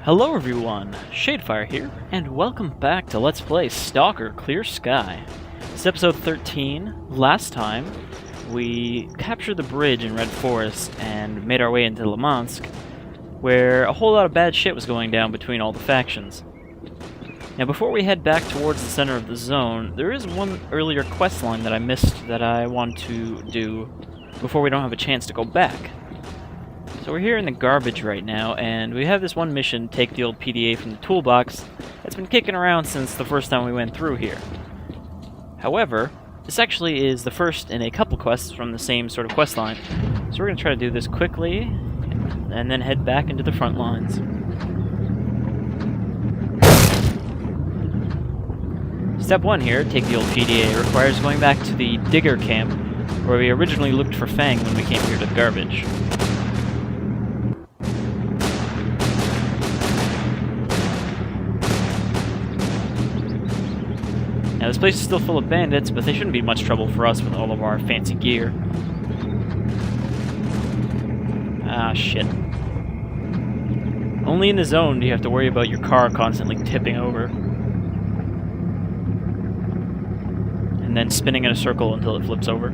Hello everyone, Shadefire here, and welcome back to Let's Play S.T.A.L.K.E.R Clear Sky. It's episode 13. Last time, we captured the bridge in Red Forest and made our way into Limansk, where a whole lot of bad shit was going down between all the factions. Now before we head back towards the center of the zone, there is one earlier questline that I missed that I want to do before we don't have a chance to go back. So we're here in the garbage right now, and we have this one mission, take the old PDA from the toolbox, that's been kicking around since the first time we went through here. However, this actually is the first in a couple quests from the same sort of quest line, so we're going to try to do this quickly, and then head back into the front lines. Step 1 here, take the old PDA, requires going back to the digger camp, where we originally looked for Fang when we came here to the garbage. Now this place is still full of bandits, but they shouldn't be much trouble for us with all of our fancy gear. Ah, shit. Only in the zone do you have to worry about your car constantly tipping over. And then spinning in a circle until it flips over.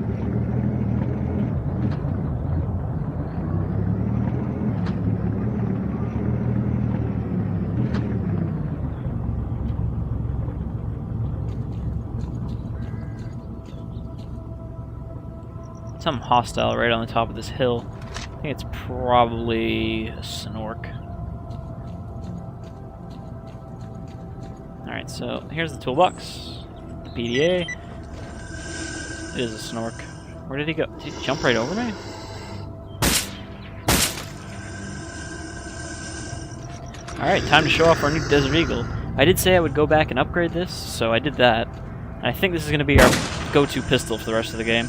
Something hostile right on the top of this hill. I think it's probably a S.T.A.L.K.E.R. Alright, so here's the toolbox. The PDA. It is a S.T.A.L.K.E.R. Where did he go? Did he jump right over me? Alright, time to show off our new Desert Eagle. I did say I would go back and upgrade this, so I did that. I think this is going to be our go-to pistol for the rest of the game.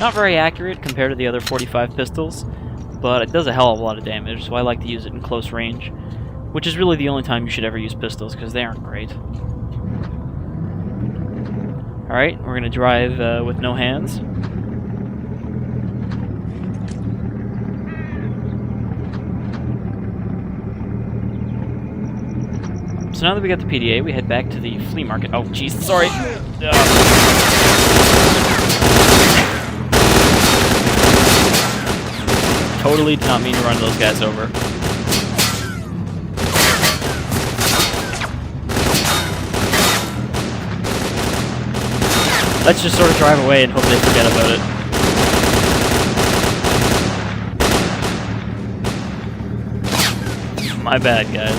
Not very accurate compared to the other 45 pistols, but it does a hell of a lot of damage, so I like to use it in close range, which is really the only time you should ever use pistols, because they aren't great. Alright, we're going to drive with no hands. So now that we got the PDA, we head back to the flea market. Oh, jeez, sorry! Totally did not mean to run those guys over. Let's just sort of drive away and hope they forget about it. My bad, guys.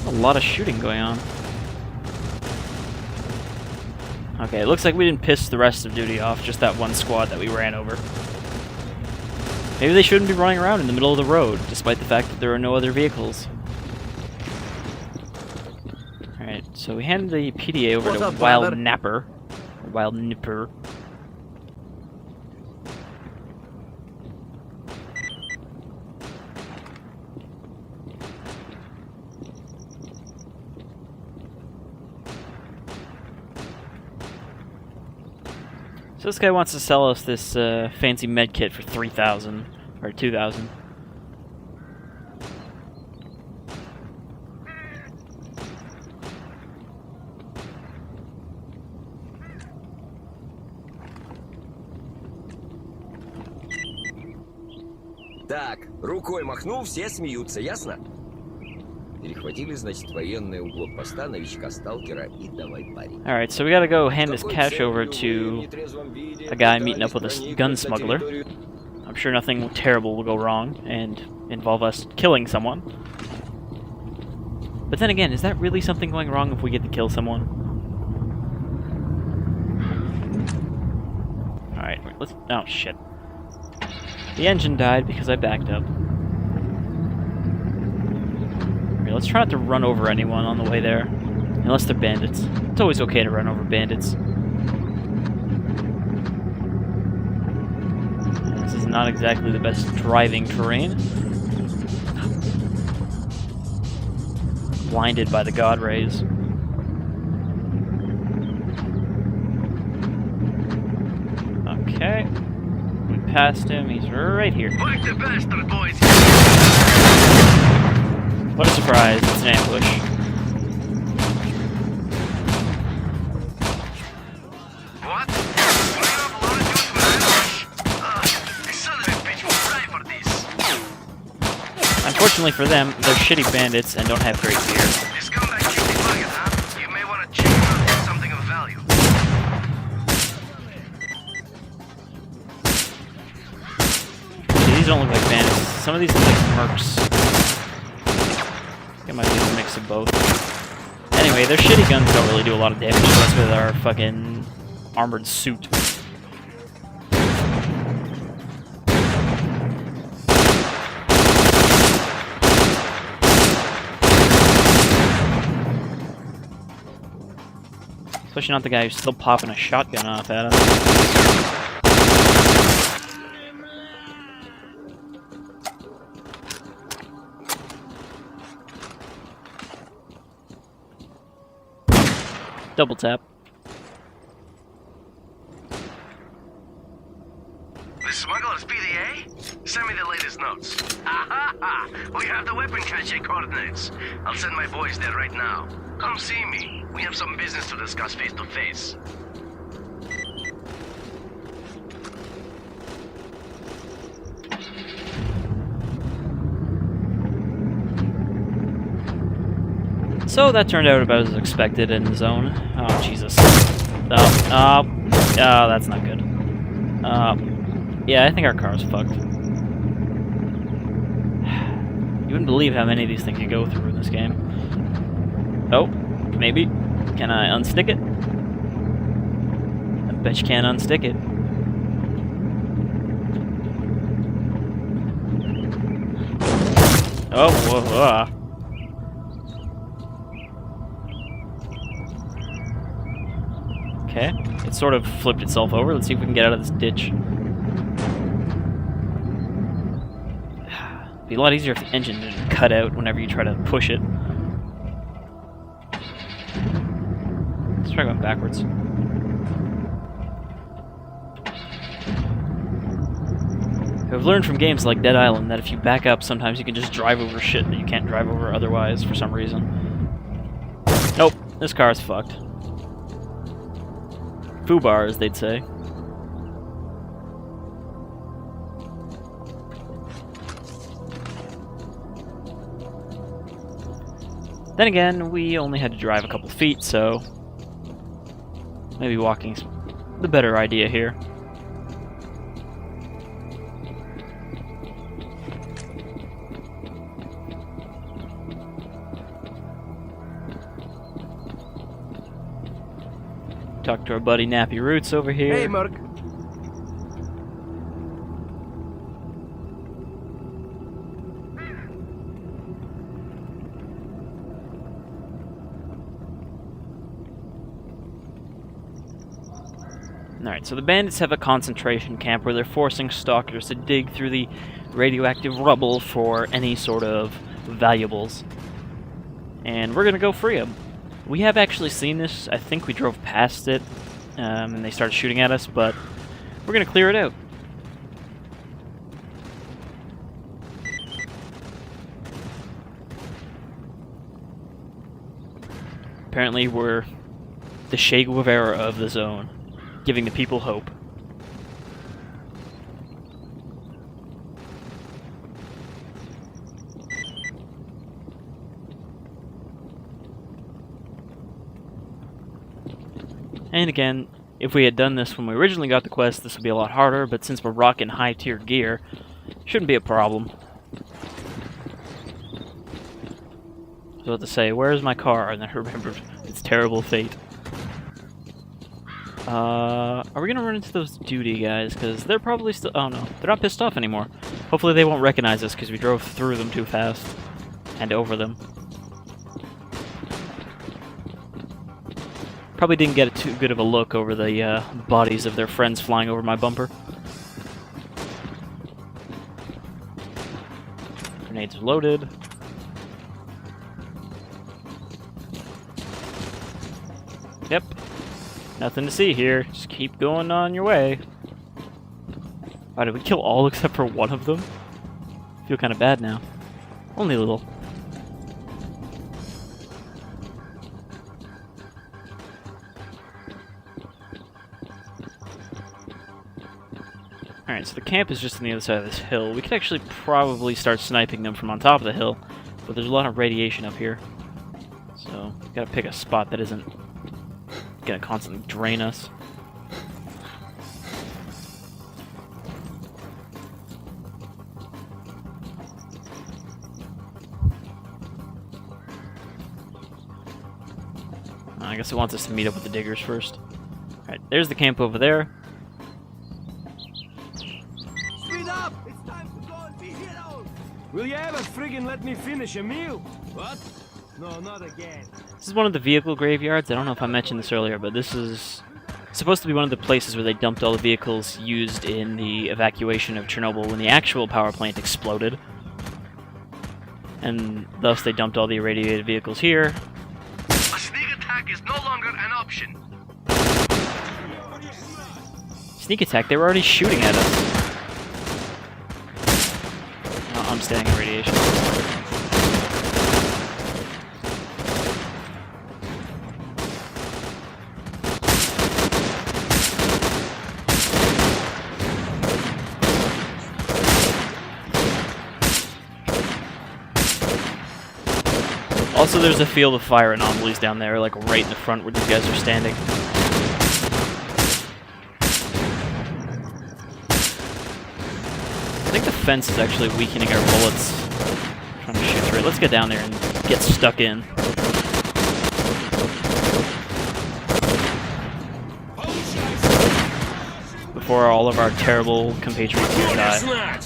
A lot of shooting going on. Okay, it looks like we didn't piss the rest of duty off, just that one squad that we ran over. Maybe they shouldn't be running around in the middle of the road, despite the fact that there are no other vehicles. Alright, so we hand the PDA over to Wild Napper. Or Wild Nipper. So this guy wants to sell us this fancy med kit for 3,000 or 2,000. Так, рукой махнул, все смеются, ясно? Перехватили, значит, военные у блокпоста новичка Сталкера и давай парень. Alright, so we gotta go hand this cash over to a guy meeting up with a gun smuggler. I'm sure nothing terrible will go wrong and involve us killing someone. But then again, is that really something going wrong if we get to kill someone? Alright, let's... oh shit. The engine died because I backed up. Let's try not to run over anyone on the way there, unless they're bandits. It's always okay to run over bandits. This is not exactly the best driving terrain. Blinded by the god rays. past him. He's right here. Like the bastard, boys. What a surprise. It's an ambush. What? We have a lot of dudes from ambush. Son of a bitch will die for this. Unfortunately for them, they're shitty bandits and don't have great gear. This scumbag keeps me bugging, huh? You may want to check him out for something of value. See, these don't look like bandits. Some of these look like mercs. It might be a mix of both. Anyway, their shitty guns don't really do a lot of damage to us with our fucking armored suit. Especially not the guy who's still popping a shotgun off at us. Double tap. The smugglers PDA? Send me the latest notes. Ha! We have the weapon cache coordinates. I'll send my boys there right now. Come see me. We have some business to discuss face to face. So that turned out about as expected in the zone. Oh, Jesus. Oh, that's not good. Yeah, I think our car's fucked. You wouldn't believe how many of these things you go through in this game. Oh, maybe. Can I unstick it? I bet you can't unstick it. Oh, whoa. Okay, it sort of flipped itself over. Let's see if we can get out of this ditch. It'd be a lot easier if the engine didn't cut out whenever you try to push it. Let's try going backwards. I've learned from games like Dead Island that if you back up, sometimes you can just drive over shit that you can't drive over otherwise for some reason. Nope, this car is fucked. Foobar, as they'd say. Then again, we only had to drive a couple feet, so maybe walking's the better idea here. Talk to our buddy Nappy Roots over here. Hey, Merc. Alright, so the bandits have a concentration camp where they're forcing stalkers to dig through the radioactive rubble for any sort of valuables. And we're gonna go free them. We have actually seen this. I think we drove past it, and they started shooting at us, but we're gonna clear it out. Apparently we're the Che Guevara of the zone, giving the people hope. And again, if we had done this when we originally got the quest, this would be a lot harder, but since we're rocking high-tier gear, shouldn't be a problem. I was about to say, where's my car? And then I remembered its terrible fate. Are we gonna run into those duty guys? Because they're probably still... Oh no, they're not pissed off anymore. Hopefully they won't recognize us because we drove through them too fast. And over them. Probably didn't get too good of a look over the bodies of their friends flying over my bumper. Grenades are loaded. Yep. Nothing to see here. Just keep going on your way. Wow, did we kill all except for one of them? I feel kind of bad now. Only a little. Alright, so the camp is just on the other side of this hill. We could actually probably start sniping them from on top of the hill, but there's a lot of radiation up here. So, gotta pick a spot that isn't gonna constantly drain us. I guess it wants us to meet up with the diggers first. Alright, there's the camp over there. Speed up! It's time to go and be heroes! Will you ever friggin' let me finish a meal? What? No, not again. This is one of the vehicle graveyards. I don't know if I mentioned this earlier, but this is supposed to be one of the places where they dumped all the vehicles used in the evacuation of Chernobyl when the actual power plant exploded. And thus they dumped all the irradiated vehicles here. A sneak attack is no longer an option. Sneak attack? They were already shooting at us. Oh, I'm staying in radiation. Also, there's a field of fire anomalies down there, like right in the front where these guys are standing. I think the fence is actually weakening our bullets. I'm trying to shoot through it. Let's get down there and get stuck in. Before all of our terrible compatriots here die.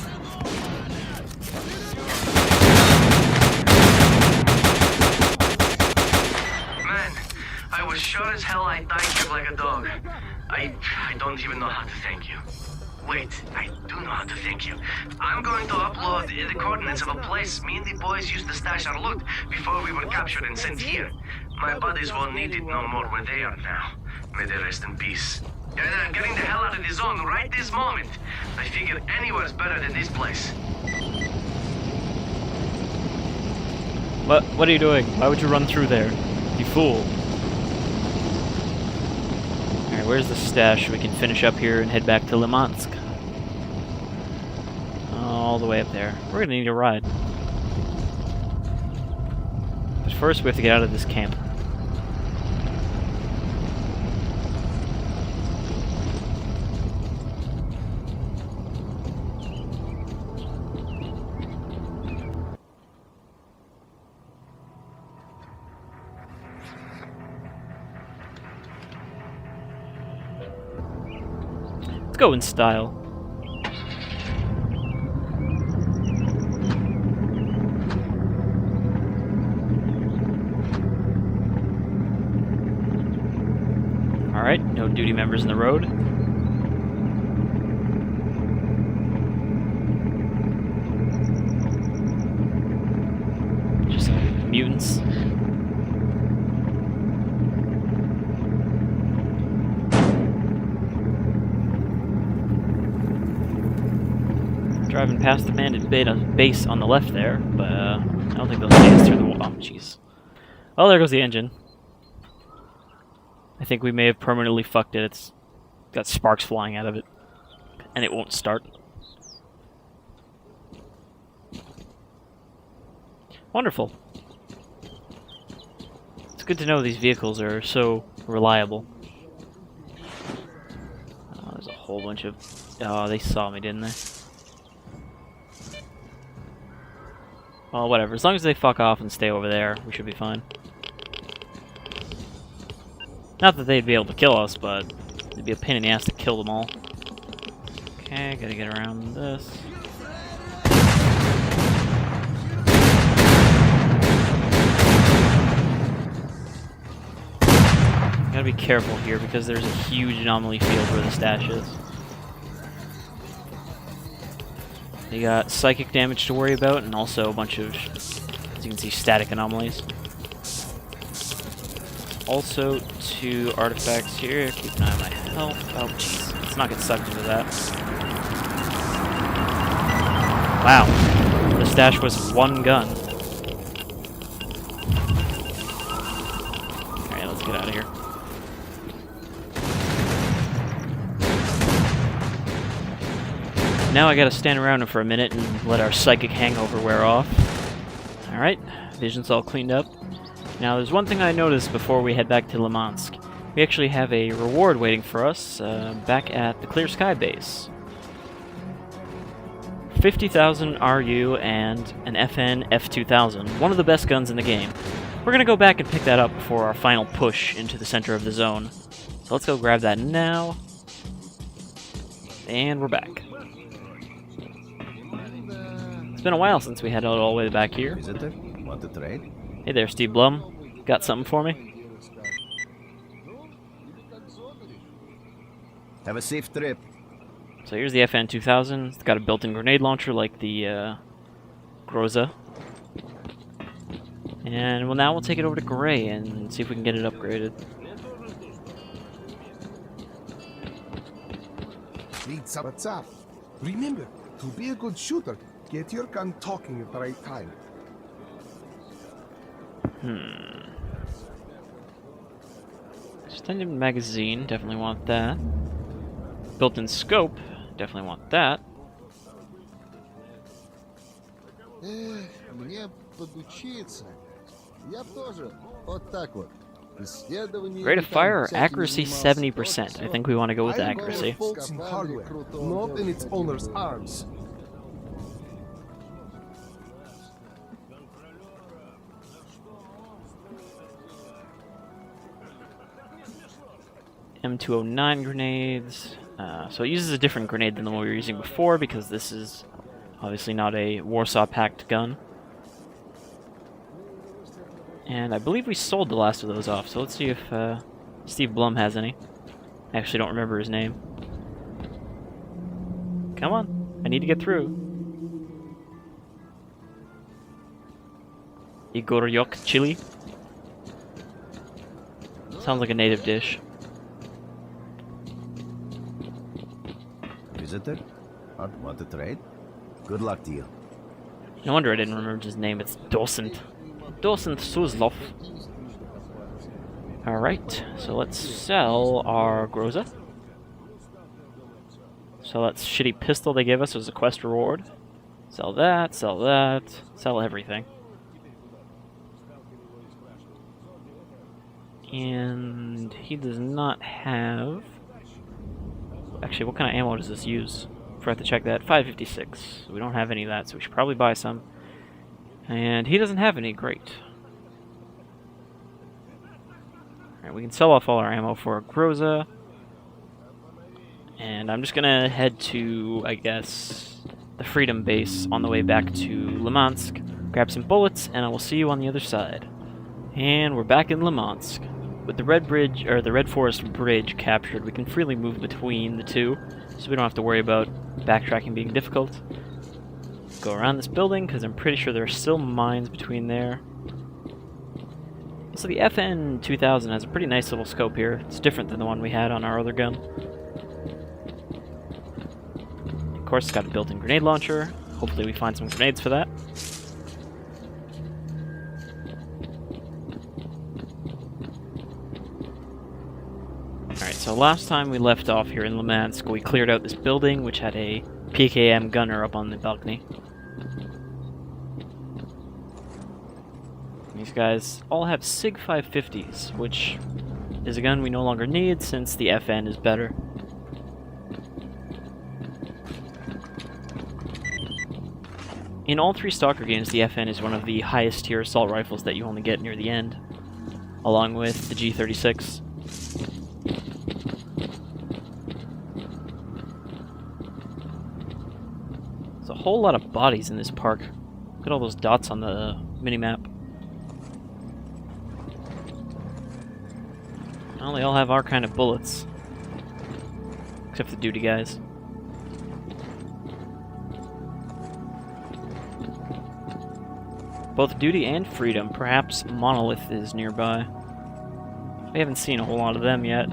Sure as hell I thanked you like a dog. I don't even know how to thank you. Wait, I do know how to thank you. I'm going to upload the coordinates of a place me and the boys used to stash our loot before we were captured and sent here. My buddies won't need it no more where they are now. May they rest in peace. And I'm getting the hell out of the zone right this moment. I figure anywhere's better than this place. What are you doing? Why would you run through there? You fool. Alright, where's the stash? We can finish up here and head back to Limansk. All the way up there. We're gonna need a ride. But first we have to get out of this camp. Let's go in style. Alright, no duty members in the road. Just mutants. Driving past the bandit base on the left there, but I don't think they'll see us through the wall. Oh, jeez. Oh, there goes the engine. I think we may have permanently fucked it. It's got sparks flying out of it, and it won't start. Wonderful. It's good to know these vehicles are so reliable. Oh, there's a whole bunch of... Oh, they saw me, didn't they? Well, whatever. As long as they fuck off and stay over there, we should be fine. Not that they'd be able to kill us, but it'd be a pain in the ass to kill them all. Okay, gotta get around this. Gotta be careful here because there's a huge anomaly field where the stash is. You got psychic damage to worry about, and also a bunch of, as you can see, static anomalies. Also, 2 artifacts here. Keep an eye on my health. Oh, jeez. Let's not get sucked into that. Wow. The stash was one gun. Alright, let's get out of here. Now I gotta stand around for a minute and let our psychic hangover wear off. Alright, vision's all cleaned up. Now there's one thing I noticed before we head back to Limansk. We actually have a reward waiting for us back at the Clear Sky base. 50,000 RU and an FN F.2000, one of the best guns in the game. We're gonna go back and pick that up before our final push into the center of the zone. So let's go grab that now. And we're back. It's been a while since we headed all the way back here. Visitor, want to trade? Hey there, Steve Blum. Got something for me? Have a safe trip. So here's the FN 2000. It's got a built-in grenade launcher like the Groza. And well, now we'll take it over to Gray and see if we can get it upgraded. What's up? Remember, to be a good shooter, get your gun talking at the right time. Extended magazine, definitely want that. Built-in scope, definitely want that. Мне подучиться. Я тоже вот так вот. Rate of fire, accuracy 70%. I think we want to go with accuracy. Folks in hardware, not in its owner's arms. M209 grenades. So it uses a different grenade than the one we were using before because this is obviously not a Warsaw Pact gun. And I believe we sold the last of those off, so let's see if Steve Blum has any. I actually don't remember his name. Come on, I need to get through. Igor Yok chili. Sounds like a native dish. Visitor, want to trade? Good luck to you. No wonder I didn't remember his name. It's Docent Suzlov. Alright, so let's sell our Groza. So that shitty pistol they gave us as a quest reward. Sell that, sell everything. And he does not have... Actually, what kind of ammo does this use? Forgot to check that. 556. We don't have any of that, so we should probably buy some. And he doesn't have any. Great. Alright, we can sell off all our ammo for a Groza. And I'm just gonna head to, I guess, the Freedom base on the way back to Limansk. Grab some bullets, and I will see you on the other side. And we're back in Limansk. With the Red Forest Bridge captured, we can freely move between the two, so we don't have to worry about backtracking being difficult. Go around this building, because I'm pretty sure there are still mines between there. So the FN 2000 has a pretty nice little scope here. It's different than the one we had on our other gun. Of course, it's got a built-in grenade launcher. Hopefully we find some grenades for that. Alright, so last time we left off here in Limansk, we cleared out this building, which had a PKM gunner up on the balcony. These guys all have SIG 550s, which is a gun we no longer need since the FN is better. In all three Stalker games, the FN is one of the highest tier assault rifles that you only get near the end, along with the G36. There's a whole lot of bodies in this park. Look at all those dots on the minimap. Well, they all have our kind of bullets. Except the duty guys. Both duty and freedom. Perhaps Monolith is nearby. We haven't seen a whole lot of them yet.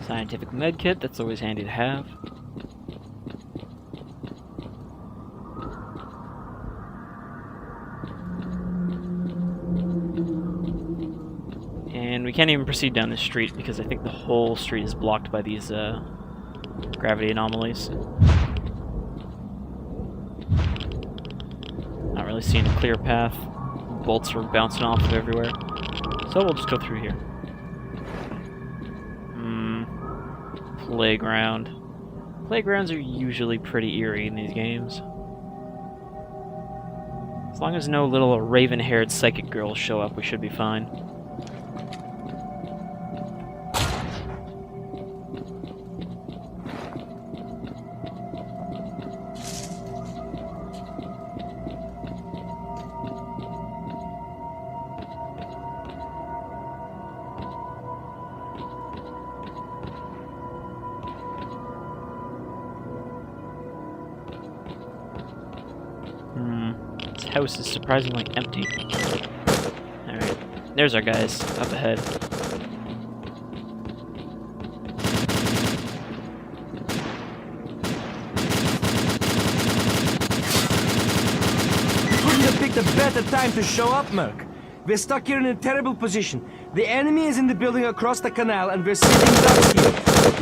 Scientific medkit, that's always handy to have. And we can't even proceed down this street because I think the whole street is blocked by these gravity anomalies. Not really seeing a clear path. Bolts are bouncing off of everywhere. So we'll just go through here. Playground. Playgrounds are usually pretty eerie in these games. As long as no little raven-haired psychic girls show up, we should be fine. This house is surprisingly empty. Alright, there's our guys, up ahead. Couldn't have picked a better time to show up, Merc. We're stuck here in a terrible position. The enemy is in the building across the canal and we're sitting ducks here.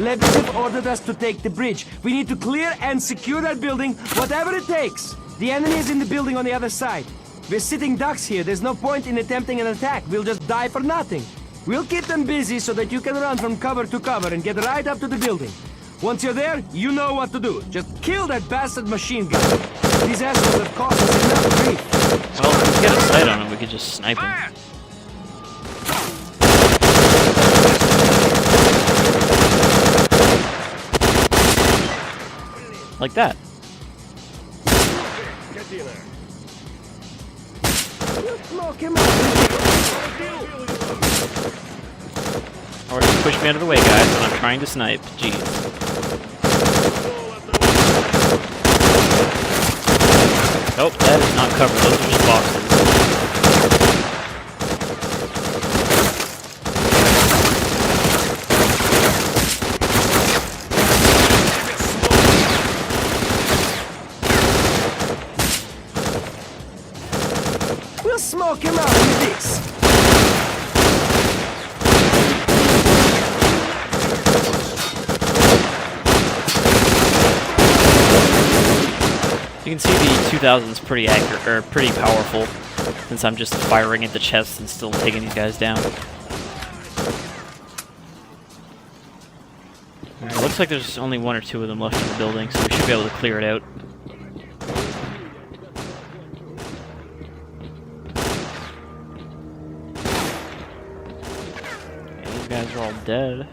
Lebedev ordered us to take the bridge. We need to clear and secure that building, whatever it takes. The enemy is in the building on the other side. We're sitting ducks here. There's no point in attempting an attack. We'll just die for nothing. We'll keep them busy so that you can run from cover to cover and get right up to the building. Once you're there, you know what to do. Just kill that bastard machine gun. These assholes have caused us enough grief. Well, if we get a sight on him, we could just snipe him. Like that. Or just push me out of the way, guys, when I'm trying to snipe. Jeez. Nope, that is not cover. Those are just boxes. We'll smoke him out with this. You can see the 2000's pretty accurate, or pretty powerful, since I'm just firing at the chest and still taking these guys down. Alright, looks like there's only one or two of them left in the building, so we should be able to clear it out. Okay, these guys are all dead.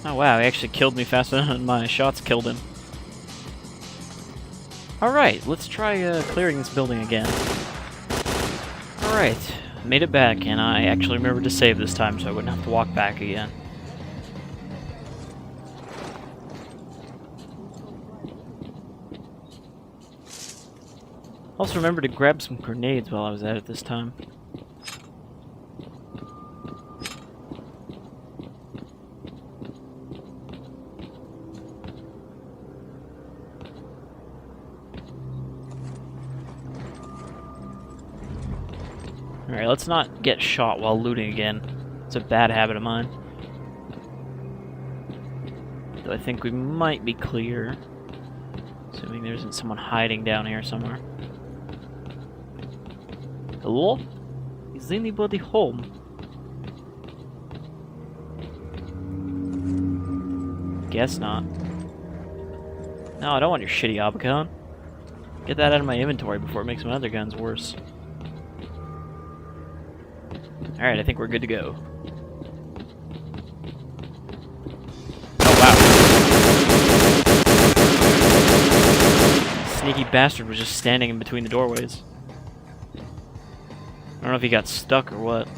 Oh wow, he actually killed me faster than my shots killed him. Alright, let's try clearing this building again. Alright, made it back, and I actually remembered to save this time so I wouldn't have to walk back again. Also remember to grab some grenades while I was at it this time. Alright, let's not get shot while looting again. It's a bad habit of mine. Though I think we might be clear. Assuming there isn't someone hiding down here somewhere. Hello? Is anybody home? Guess not. No, I don't want your shitty Obicon. Get that out of my inventory before it makes my other guns worse. Alright, I think we're good to go. Oh, wow. Sneaky bastard was just standing in between the doorways. I don't know if he got stuck or what.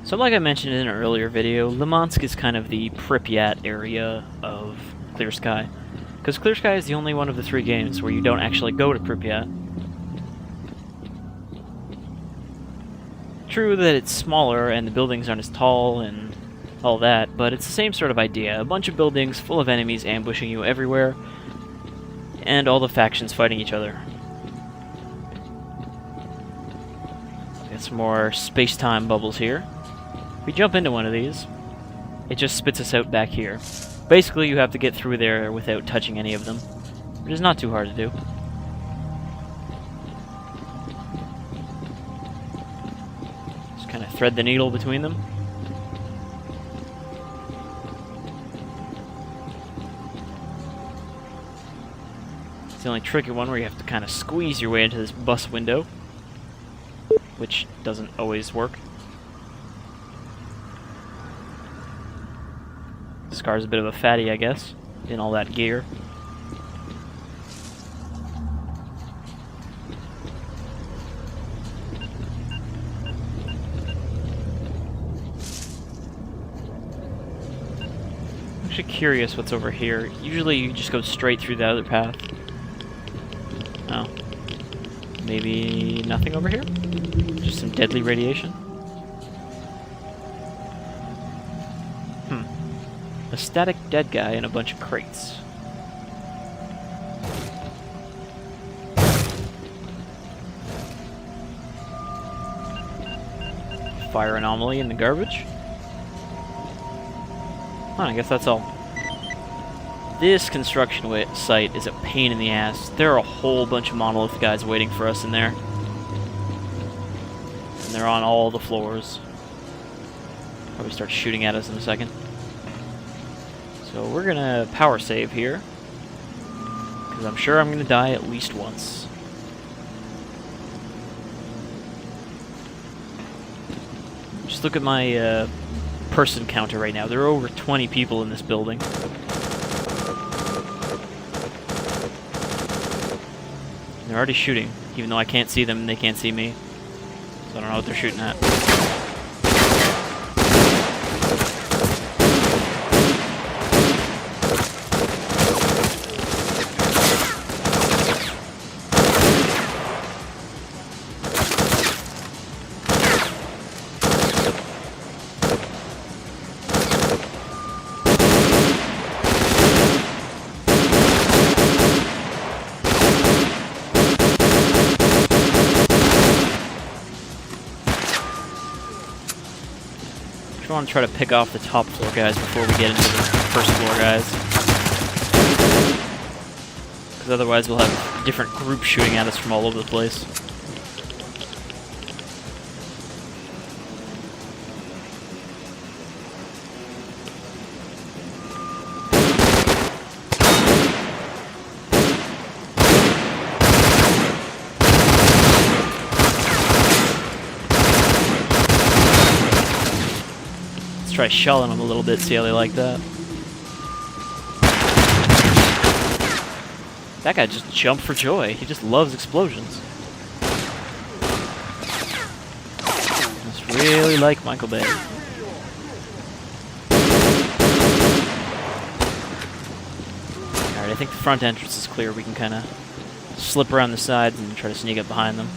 So like I mentioned in an earlier video, Limansk is kind of the Pripyat area of Clear Sky. Because Clear Sky is the only one of the 3 games where you don't actually go to Pripyat. True that it's smaller and the buildings aren't as tall and all that, but it's the same sort of idea. A bunch of buildings full of enemies ambushing you everywhere, and all the factions fighting each other. Got some more space-time bubbles here. If we jump into one of these, it just spits us out back here. Basically, you have to get through there without touching any of them, which is not too hard to do. Just kind of thread the needle between them. It's the only tricky one where you have to kind of squeeze your way into this bus window, which doesn't always work. Scar's a bit of a fatty, I guess, in all that gear. I'm actually curious what's over here. Usually you just go straight through the other path. Oh. Maybe nothing over here? Just some deadly radiation? A static dead guy and a bunch of crates. Fire anomaly in the garbage. Huh, I guess that's all. This construction site is a pain in the ass. There are a whole bunch of Monolith guys waiting for us in there. And they're on all the floors. Probably start shooting at us in a second. So we're gonna power save here, because I'm sure I'm gonna die at least once. Just look at my person counter right now. There are over 20 people in this building. They're already shooting, even though I can't see them and they can't see me. So I don't know what they're shooting at. I want to try to pick off the top floor guys before we get into the first floor guys. Because otherwise we'll have different groups shooting at us from all over the place. Try shelling them a little bit, see how they like that. That guy just jumped for joy. He just loves explosions. Just really like Michael Bay. Alright, I think the front entrance is clear. We can kind of slip around the sides and try to sneak up behind them.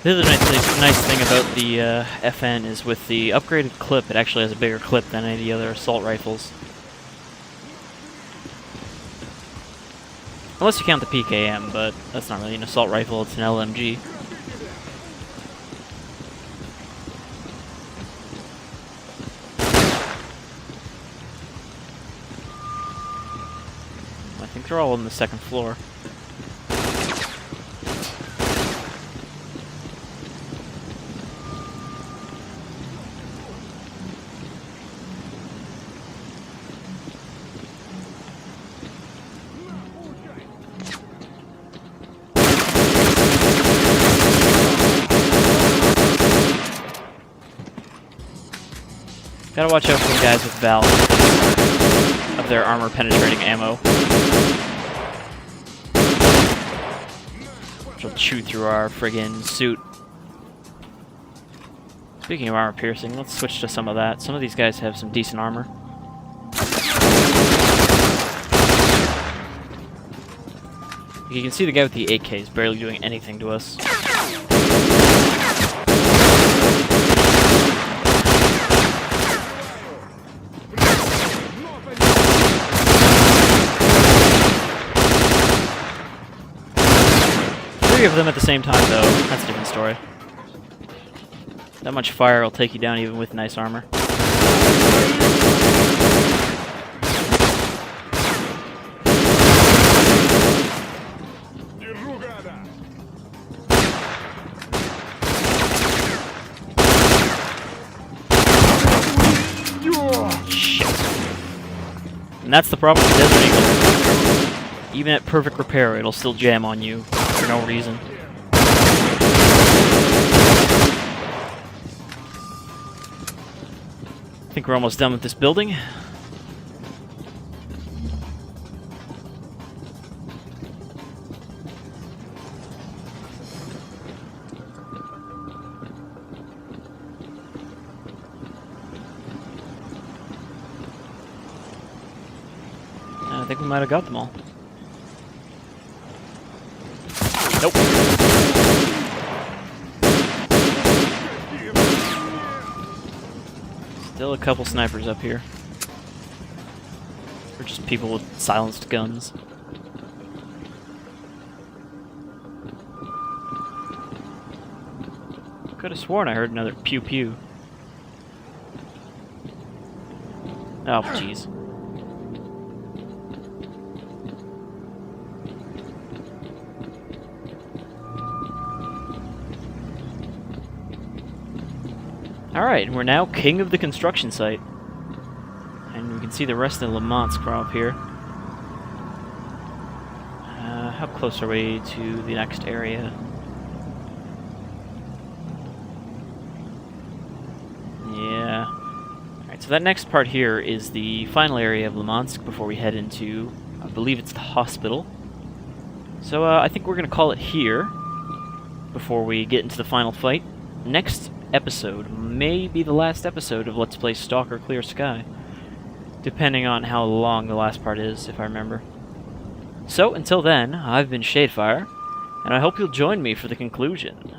The other nice thing about the FN is with the upgraded clip, it actually has a bigger clip than any of the other assault rifles. Unless you count the PKM, but that's not really an assault rifle, it's an LMG. I think they're all on the second floor. Gotta watch out for the guys with valves of their armor-penetrating ammo. Which will chew through our friggin' suit. Speaking of armor piercing, let's switch to some of that. Some of these guys have some decent armor. You can see the guy with the AK is barely doing anything to us. Three of them at the same time, though. That's a different story. That much fire will take you down even with nice armor. Shit. And that's the problem with the Desert Eagle. Even at perfect repair, it'll still jam on you for no reason. I think we're almost done with this building. I think we might have got them all. Nope. Still a couple snipers up here. Or just people with silenced guns. Could have sworn I heard another pew pew. Oh, jeez. Alright, and we're now king of the construction site. And we can see the rest of Limansk from up here. How close are we to the next area? Yeah. Alright, so that next part here is the final area of Limansk before we head into, I believe it's the hospital. So I think we're going to call it here before we get into the final fight. Next episode may be the last episode of Let's Play S.T.A.L.K.E.R. Clear Sky, depending on how long the last part is, if I remember. So, until then, I've been S.T.A.L.K.E.R, and I hope you'll join me for the conclusion.